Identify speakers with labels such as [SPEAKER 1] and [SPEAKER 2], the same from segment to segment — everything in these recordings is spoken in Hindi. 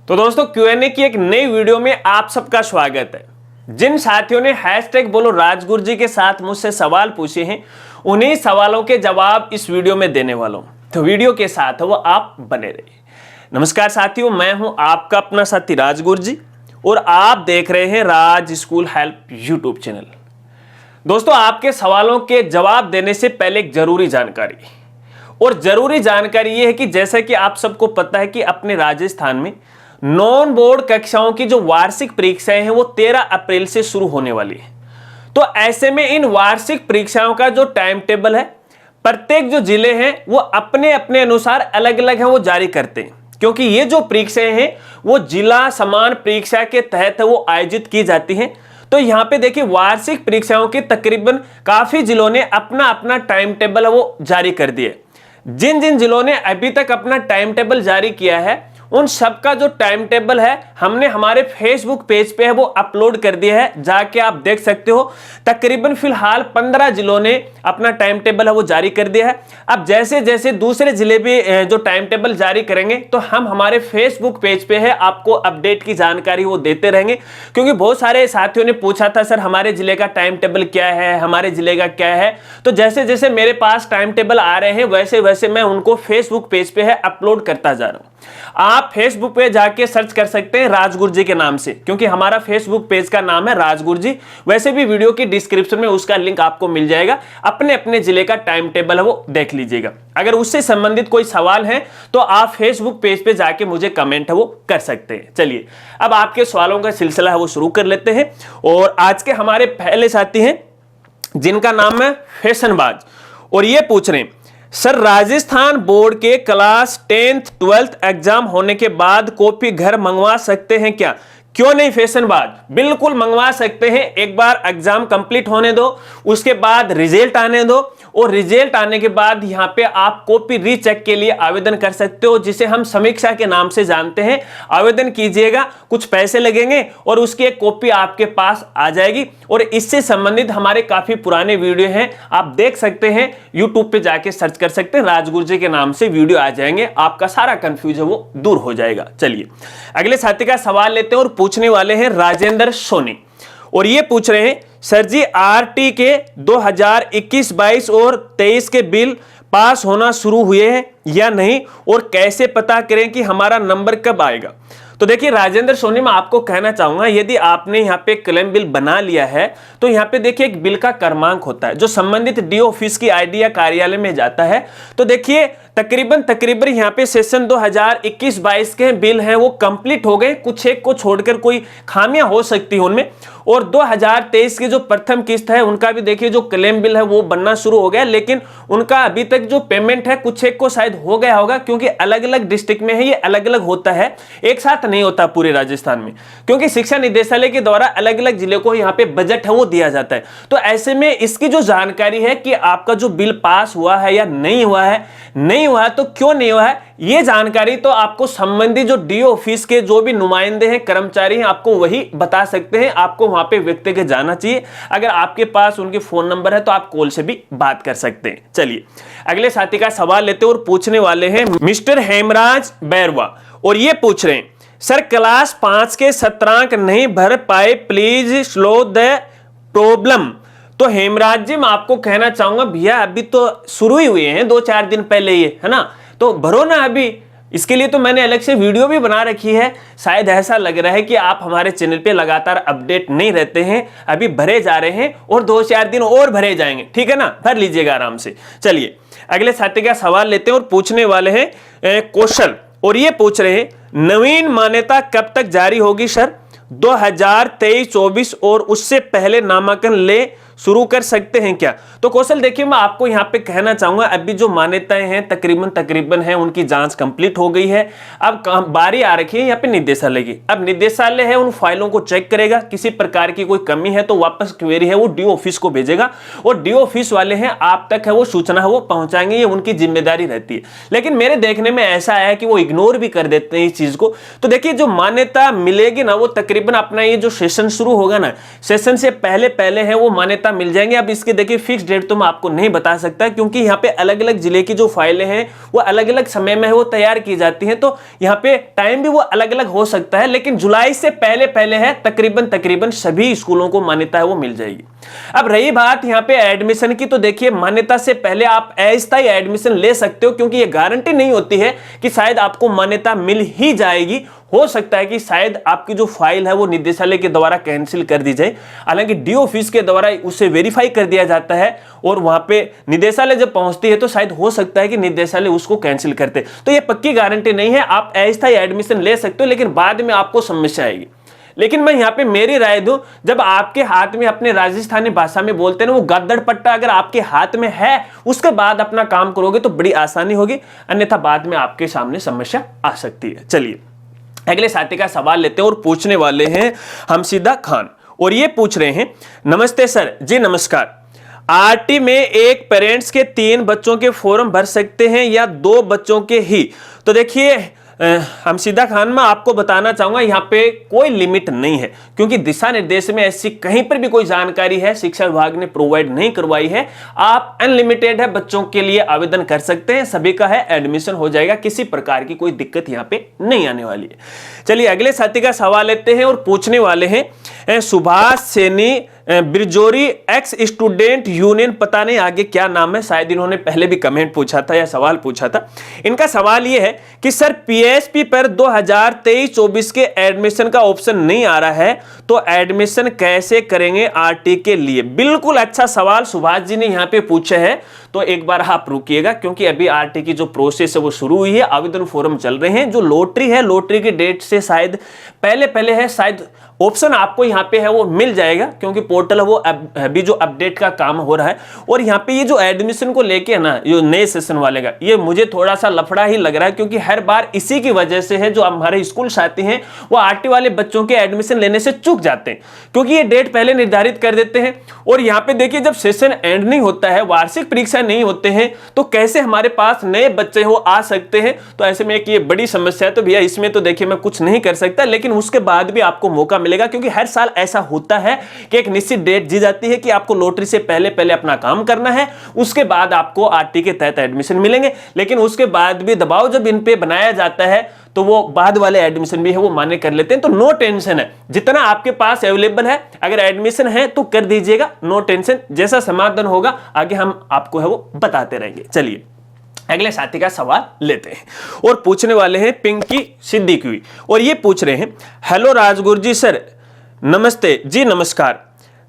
[SPEAKER 1] तो दोस्तों Q&A की एक नई वीडियो में आप सबका स्वागत है। जिन साथियों ने हैशटैग बोलो राजगुरु जी के साथ मुझसे सवाल पूछे हैं, उन्हीं सवालों के जवाब इस वीडियो में देने वाला हूं, तो वीडियो के साथ वो आप बने रहिए। नमस्कार साथियों, मैं हूं आपका अपना साथी राजगुरु जी और आप देख रहे हैं राज स्कूल हेल्प यूट्यूब चैनल। दोस्तों, आपके सवालों के जवाब देने से पहले एक जरूरी जानकारी, और जरूरी जानकारी यह है कि जैसा कि आप सबको पता है कि अपने राजस्थान में नॉन बोर्ड कक्षाओं की जो वार्षिक परीक्षाएं हैं वो 13 अप्रैल से शुरू होने वाली है। तो ऐसे में इन वार्षिक परीक्षाओं का जो टाइम टेबल है, प्रत्येक जो जिले हैं वो अपने अपने अनुसार अलग अलग है वो जारी करते हैं, क्योंकि ये जो परीक्षाएं हैं वो जिला समान परीक्षा के तहत वो आयोजित की जाती हैं। तो यहाँ पे देखिए, वार्षिक परीक्षाओं के तकरीबन काफी जिलों ने अपना अपना टाइम टेबल वो जारी कर दिए। जिन जिन जिलों ने अभी तक अपना टाइम टेबल जारी किया है, उन सबका जो टाइम टेबल है हमने हमारे फेसबुक पेज पे है वो अपलोड कर दिया है, जाके आप देख सकते हो। तकरीबन फिलहाल 15 जिलों ने अपना टाइम टेबल है वो जारी कर दिया है। अब जैसे जैसे दूसरे जिले भी जो टाइम टेबल जारी करेंगे तो हम हमारे फेसबुक पेज पे है आपको अपडेट की जानकारी वो देते रहेंगे, क्योंकि बहुत सारे साथियों ने पूछा था सर हमारे जिले का टाइम टेबल क्या है, हमारे जिले का क्या है। तो जैसे जैसे मेरे पास टाइम टेबल आ रहे हैं वैसे वैसे मैं उनको फेसबुक पेज पे है अपलोड करता जा रहा हूं। आप फेसबुक पे जाके सर्च कर सकते हैं राजगुरु जी के नाम से, क्योंकि हमारा फेसबुक पेज का नाम है राजगुरु जी। वैसे भी वीडियो की डिस्क्रिप्शन में उसका लिंक आपको मिल जाएगा। अपने अपने जिले का टाइम टेबल है वो देख लीजिएगा। अगर उससे संबंधित कोई सवाल है तो आप फेसबुक पेज पे जाके मुझे कमेंट है वो कर सकते हैं। चलिए अब आपके सवालों का सिलसिला है वो शुरू कर लेते हैं। और आज के हमारे पहले साथी हैं जिनका नाम है फैशनबाज, और ये पूछ रहे हैं सर राजस्थान बोर्ड के क्लास 10th 12th एग्जाम होने के बाद कॉपी घर मंगवा सकते हैं क्या? क्यों नहीं फैशनबाज, बिल्कुल मंगवा सकते हैं। एक बार एग्जाम कंप्लीट होने दो, उसके बाद रिजल्ट आने दो, और रिजल्ट आने के बाद यहाँ पे आप कॉपी रीचेक के लिए आवेदन कर सकते हो, जिसे हम समीक्षा के नाम से जानते हैं। आवेदन कीजिएगा, कुछ पैसे लगेंगे और उसकी एक कॉपी आपके पास आ जाएगी। और इससे संबंधित हमारे काफी पुराने वीडियो हैं, आप देख सकते हैं, यूट्यूब पे जाके सर्च कर सकते हैं, राजगुरु जी के नाम से वीडियो आ जाएंगे, आपका सारा कंफ्यूजन वो दूर हो जाएगा। चलिए अगले साथी का सवाल लेते हैं, और पूछने वाले हैं राजेंद्र सोनी, और ये पूछ रहे हैं सर जी आरटी के 2021-22 और 23 के बिल पास होना शुरू हुए हैं या नहीं, और कैसे पता करें कि हमारा नंबर कब आएगा? तो देखिए राजेंद्र सोनी, मैं आपको कहना चाहूंगा, यदि आपने यहाँ पे क्लेम बिल बना लिया है तो यहाँ पे देखिए एक बिल का क्रमांक होता है जो संबंधित डी ऑफिस की आईडी या कार्यालय में जाता है। तो देखिए तकरीबन यहाँ पे सेशन 2021-22 के बिल हैं वो कंप्लीट हो गए, कुछ एक को छोड़कर कोई खामियां हो सकती है उनमें। और 2023 की जो प्रथम किस्त है उनका भी देखिए जो क्लेम बिल है वो बनना शुरू हो गया, लेकिन उनका अभी तक जो पेमेंट है कुछ एक को शायद हो गया होगा, क्योंकि अलग अलग डिस्ट्रिक्ट में है, ये अलग अलग होता है, एक साथ नहीं होता पूरे राजस्थान में, क्योंकि शिक्षा निदेशालय के द्वारा अलग अलग जिले को यहाँ पे बजट है वो दिया जाता है। तो ऐसे में इसकी जो जानकारी है कि आपका जो बिल पास हुआ है या नहीं हुआ है, नहीं हुआ है तो क्यों नहीं हुआ है, ये जानकारी तो आपको संबंधित जो डी ऑफिस के जो भी नुमाइंदे हैं, कर्मचारी हैं, आपको वही बता सकते हैं। आपको वहां पे व्यक्तिगत जाना चाहिए। अगर आपके पास उनके फोन नंबर है तो आप कॉल से भी बात कर सकते हैं। चलिए अगले साथी का सवाल लेते हैं, और पूछने वाले हैं मिस्टर हेमराज बैरवा, और ये पूछ रहे हैं सर क्लास 5 के सत्रांक नहीं भर पाए, प्लीज स्लो द प्रॉब्लम। तो हेमराज जी, मैं आपको कहना चाहूंगा भैया अभी तो शुरू ही हुए हैं 2-4 दिन पहले, ये है ना, तो भरो ना अभी। इसके लिए तो मैंने अलग से वीडियो भी बना रखी है। शायद ऐसा लग रहा है कि आप हमारे चैनल पे लगातार अपडेट नहीं रहते हैं, अभी भरे जा रहे हैं और 2-4 दिन और भरे जाएंगे, ठीक है ना, भर लीजिएगा आराम से। चलिए अगले साथी का सवाल लेते हैं, और पूछने वाले हैं कौशल, और ये पूछ रहे हैं नवीन मान्यता कब तक जारी होगी सर? 2023-24 और उससे पहले नामांकन ले शुरू कर सकते हैं क्या? तो कौशल देखिए, मैं आपको यहाँ पे कहना चाहूंगा अभी जो मान्यताएं हैं तकरीबन हैं उनकी जांच कंप्लीट हो गई है। अब बारी आ रखी है यहाँ पे निदेशालय की। अब निदेशालय है उन फाइलों को चेक करेगा, किसी प्रकार की कोई कमी है तो वापस क्वेरी है वो डी ऑफिस को भेजेगा, और डी ऑफिस वाले हैं आप तक है वो सूचना है वो पहुंचाएंगे, ये उनकी जिम्मेदारी रहती है। लेकिन मेरे देखने में ऐसा है कि वो इग्नोर भी कर देते हैं इस चीज को। तो देखिए जो मान्यता मिलेगी ना वो तकरीबन अपना ये जो सेशन शुरू होगा ना, सेशन से पहले है वो मान्यता मान्यता मिल जाएंगे। अब इसके देखिए फिक्स डेट तो मैं आपको नहीं बता सकता, क्योंकि यहाँ पे अलग अलग जिले की जो फाइलें हैं वो अलग अलग समय में वो तैयार की जाती हैं, तो यहाँ पे टाइम भी वो अलग अलग हो सकता है, लेकिन जुलाई से पहले पहले है तकरीबन सभी स्कूलों को मान्यता है वो मिल जाएगी। अब रही बात यहाँ पे एडमिशन की, तो देखिए मान्यता से पहले आप अस्थायी एडमिशन ले सकते हो, क्योंकि ये गारंटी नहीं होती है कि शायद आपको मान्यता मिल ही जाएगी। हो सकता है कि शायद आपकी जो फाइल है वो निदेशालय के द्वारा कैंसिल कर दी जाए, हालांकि डीओ ऑफिस के द्वारा उसे वेरीफाई कर दिया जाता है और वहां पे निदेशालय जब पहुंचती है तो शायद हो सकता है कि निदेशालय उसको कैंसिल करते। तो ये पक्की गारंटी नहीं है, आप अस्थायी एडमिशन ले सकते हो, लेकिन बाद में आपको समस्या आएगी। लेकिन मैं यहाँ पे मेरी राय दूं, जब आपके हाथ में अपने राजस्थानी भाषा में बोलते हैं ना वो गद्दड़ पट्टा अगर आपके हाथ में है, उसके बाद अपना काम करोगे तो बड़ी आसानी होगी, अन्यथा बाद में आपके सामने समस्या आ सकती है। चलिए अगले साथी का सवाल लेते हैं और पूछने वाले हैं हमसीदा खान, और ये पूछ रहे हैं, नमस्ते सर। जी नमस्कार। आरटी में एक पेरेंट्स के 3 बच्चों के फॉर्म भर सकते हैं या 2 बच्चों के ही? तो देखिए हमसीदा खान, मैं आपको बताना चाहूंगा यहाँ पे कोई लिमिट नहीं है, क्योंकि दिशा निर्देश में ऐसी कहीं पर भी कोई जानकारी है शिक्षा विभाग ने प्रोवाइड नहीं करवाई है। आप अनलिमिटेड है बच्चों के लिए आवेदन कर सकते हैं, सभी का है एडमिशन हो जाएगा, किसी प्रकार की कोई दिक्कत यहाँ पे नहीं आने वाली है। चलिए अगले साथी का सवाल लेते हैं और पूछने वाले हैं सुभाष सैनी बिरजोरी एक्स स्टूडेंट यूनियन, पता नहीं आगे क्या नाम है, शायद इन्होंने पहले भी कमेंट पूछा था या सवाल पूछा था। इनका सवाल यह है कि सर पीएसपी पर 2023-24 के एडमिशन का ऑप्शन नहीं आ रहा है, तो एडमिशन कैसे करेंगे आरटी के लिए? बिल्कुल अच्छा सवाल सुभाष जी ने यहाँ पे पूछा है, तो एक बार आप रुकिएगा, क्योंकि अभी आरटी की जो प्रोसेस है वो शुरू हुई है, आवेदन फॉर्म चल रहे हैं। जो लॉटरी है, लॉटरी की डेट से शायद पहले है, शायद ऑप्शन आपको यहाँ पे है वो मिल जाएगा, क्योंकि पोर्टल है वो अभी जो अपडेट का काम हो रहा है। और यहाँ पे ये जो एडमिशन को लेके ना, ये नए सेशन वाले का, ये मुझे थोड़ा सा लफड़ा ही लग रहा है, क्योंकि हर बार इसी की वजह से है जो हमारे स्कूल साथी हैं वो आरटी वाले बच्चों के एडमिशन लेने से चूक जाते हैं, क्योंकि ये डेट पहले निर्धारित कर देते हैं। और यहाँ पे देखिए जब सेशन एंड नहीं होता है, वार्षिक परीक्षा नहीं होते हैं, तो कैसे हमारे पास नए बच्चे वो आ सकते हैं? तो ऐसे में एक ये बड़ी समस्या है। तो भैया इसमें तो देखिए मैं कुछ नहीं कर सकता, लेकिन उसके बाद भी आपको मौका मिलेगा, क्योंकि हर साल ऐसा होता है कि एक निश्चित डेट दी जाती है कि आपको लॉटरी से पहले अपना काम करना है, उसके बाद आपको आरटी के तहत एडमिशन मिलेंगे। लेकिन उसके बाद भी दबाव जब इन पे बनाया जाता है तो वो बाद वाले एडमिशन भी है वो मान्य कर लेते हैं। तो नो टेंशन है, जितना आपके पास अवेलेबल है, अगर एडमिशन है तो कर दीजिएगा, नो टेंशन। जैसा समाधान होगा आगे हम आपको है वो बताते रहेंगे। चलिए अगले साथी का सवाल लेते हैं और पूछने वाले हैं पिंकी सिद्दीकी, और ये पूछ रहे हैं, हेलो राजगुरु जी सर नमस्ते। जी नमस्कार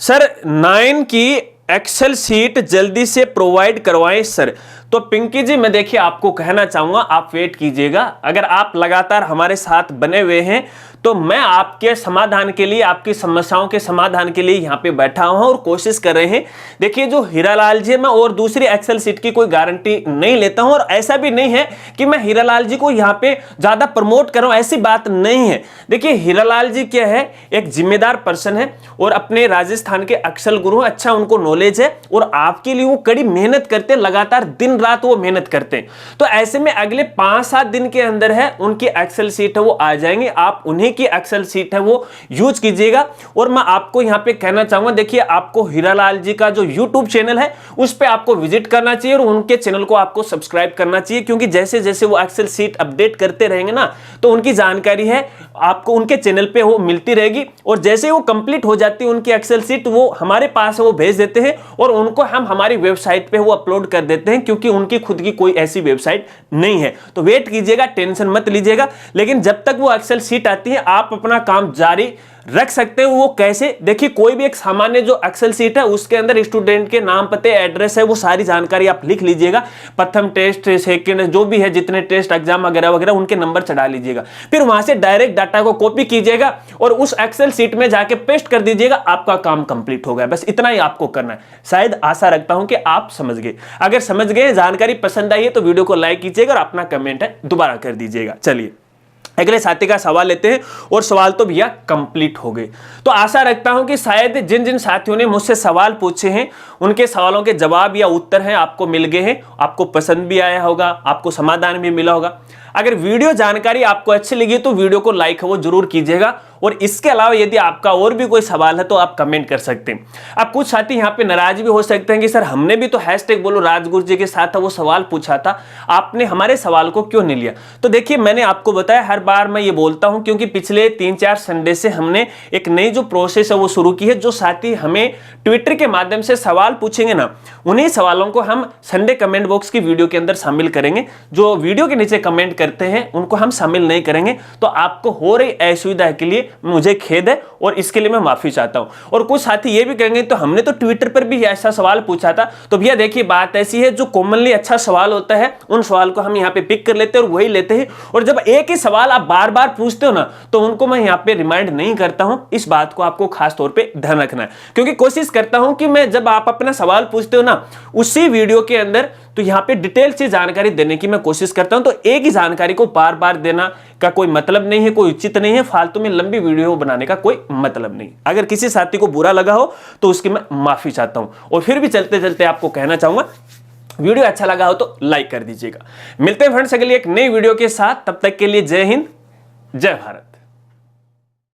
[SPEAKER 1] सर, 9 की एक्सेल सीट जल्दी से प्रोवाइड करवाएं सर। तो पिंकी जी मैं देखिए आपको कहना चाहूंगा, आप वेट कीजिएगा। अगर आप लगातार हमारे साथ बने हुए हैं तो मैं आपके समाधान के लिए, आपकी समस्याओं के समाधान के लिए यहाँ पे बैठा हूँ और कोशिश कर रहे हैं। देखिए जो हीरालाल जी, मैं और दूसरी एक्सेल सीट की कोई गारंटी नहीं लेता हूँ, और ऐसा भी नहीं है कि मैं हीरालाल जी को यहाँ पे ज्यादा प्रमोट कर रहा हूँ, ऐसी बात नहीं है। देखिए हीरालाल जी क्या है, एक जिम्मेदार पर्सन है और अपने राजस्थान के एक्सेल गुरु, अच्छा उनको नॉलेज है और आपके लिए वो कड़ी मेहनत करते हैं, लगातार दिन रात वो मेहनत करते हैं। तो ऐसे में अगले 5-7 दिन के अंदर है उनकी एक्सेल सीट है वो आ जाएंगे, आप उन्हें की एक्सेल सीट है वो यूज कीजिएगा। और मैं आपको यहां पे कहना चाहूंगा, देखिए आपको हीरालाल जी का जो यूट्यूब चैनल है उस पे आपको विजिट करना चाहिए और उनके चैनल को आपको सब्सक्राइब करना चाहिए, क्योंकि जैसे जैसे वो एक्सेल सीट अपडेट करते रहेंगे ना, तो उनकी जानकारी है आपको उनके चैनल पे वो मिलती रहेगी। और जैसे वो कंप्लीट हो जाती है उनकी एक्सेल सीट, वो हमारे पास वो भेज देते हैं और उनको हम हमारी वेबसाइट पे वो अपलोड कर देते हैं, क्योंकि उनकी खुद की कोई ऐसी वेबसाइट नहीं है। तो वेट कीजिएगा, टेंशन मत लीजिएगा। लेकिन जब तक वो एक्सेल सीट आती है आप अपना काम जारी रख सकते हैं। वो कैसे? देखिए कोई भी एक सामान्य जो एक्सेल सीट है उसके अंदर स्टूडेंट के नाम, पते, एड्रेस है, वो सारी जानकारी आप लिख लीजिएगा। प्रथम टेस्ट, सेकंड, जो भी है, जितने टेस्ट एग्जाम वगैरह वगैरह, उनके नंबर चढ़ा लीजिएगा। फिर वहां से डायरेक्ट डाटा को कॉपी कीजिएगा और उस एक्सेल सीट में जाके पेस्ट कर दीजिएगा, आपका काम कंप्लीट हो गया। बस इतना ही आपको करना है। शायद आशा रखता हूं कि आप समझ गए। अगर समझ गए, जानकारी पसंद आई है तो वीडियो को लाइक कीजिएगा और अपना कमेंट है दोबारा कर दीजिएगा। चलिए अगले साथी का सवाल लेते हैं, और सवाल तो भैया कंप्लीट हो गए। तो आशा रखता हूं कि शायद जिन जिन साथियों ने मुझसे सवाल पूछे हैं उनके सवालों के जवाब या उत्तर हैं आपको मिल गए हैं, आपको पसंद भी आया होगा, आपको समाधान भी मिला होगा। अगर वीडियो जानकारी आपको अच्छी लगी तो वीडियो को लाइक है वो जरूर कीजिएगा, और इसके अलावा यदि आपका और भी कोई सवाल है तो आप कमेंट कर सकते हैं। अब कुछ साथी यहाँ पे नाराज भी हो सकते हैं कि सर हमने भी तो हैशटैग बोलो राजगुरु जी के साथ वो सवाल पूछा था, आपने हमारे सवाल को क्यों नहीं लिया। तो देखिए मैंने आपको बताया, हर बार मैं ये बोलता हूं क्योंकि पिछले 3-4 संडे से हमने एक नई जो प्रोसेस है वो शुरू की है। जो साथी हमें ट्विटर के माध्यम से सवाल पूछेंगे ना, उन्हीं सवालों को हम संडे कमेंट बॉक्स की वीडियो के अंदर शामिल करेंगे। जो वीडियो के नीचे कमेंट करते हैं उनको हम शामिल नहीं करेंगे। तो आपको हो रही असुविधा के लिए मुझे खेद है और इसके लिए मैं माफी चाहता हूं। और कुछ साथी ये भी कहेंगे तो हमने तो ट्विटर पर भी ऐसा सवाल पूछा था। तो भैया देखिए बात ऐसी है, जो कॉमनली अच्छा सवाल होता है उन सवाल को हम यहाँ पे पिक कर लेते हैं और वही लेते हैं। और जब एक ही सवाल आप बार बार पूछते हो ना, तो उनको मैं यहाँ पे रिमाइंड नहीं करता हूं। इस बात को आपको खास तौर पे ध्यान रखना है, क्योंकि कोशिश करता हूं कि मैं जब आप अपना सवाल पूछते हो ना, उसी वीडियो के अंदर तो यहाँ पे डिटेल से जानकारी देने की मैं कोशिश करता हूं। तो एक ही जानकारी को बार बार देना का कोई मतलब नहीं है, कोई उचित नहीं है। फालतू में लंबी वीडियो बनाने का कोई मतलब नहीं। अगर किसी साथी को बुरा लगा हो तो उसकी मैं माफी चाहता हूं। और फिर भी चलते चलते आपको कहना चाहूंगा, वीडियो अच्छा लगा हो तो लाइक कर दीजिएगा। मिलते हैं फ्रेंड्स अगली एक नई वीडियो के साथ, तब तक के लिए जय हिंद, जय भारत।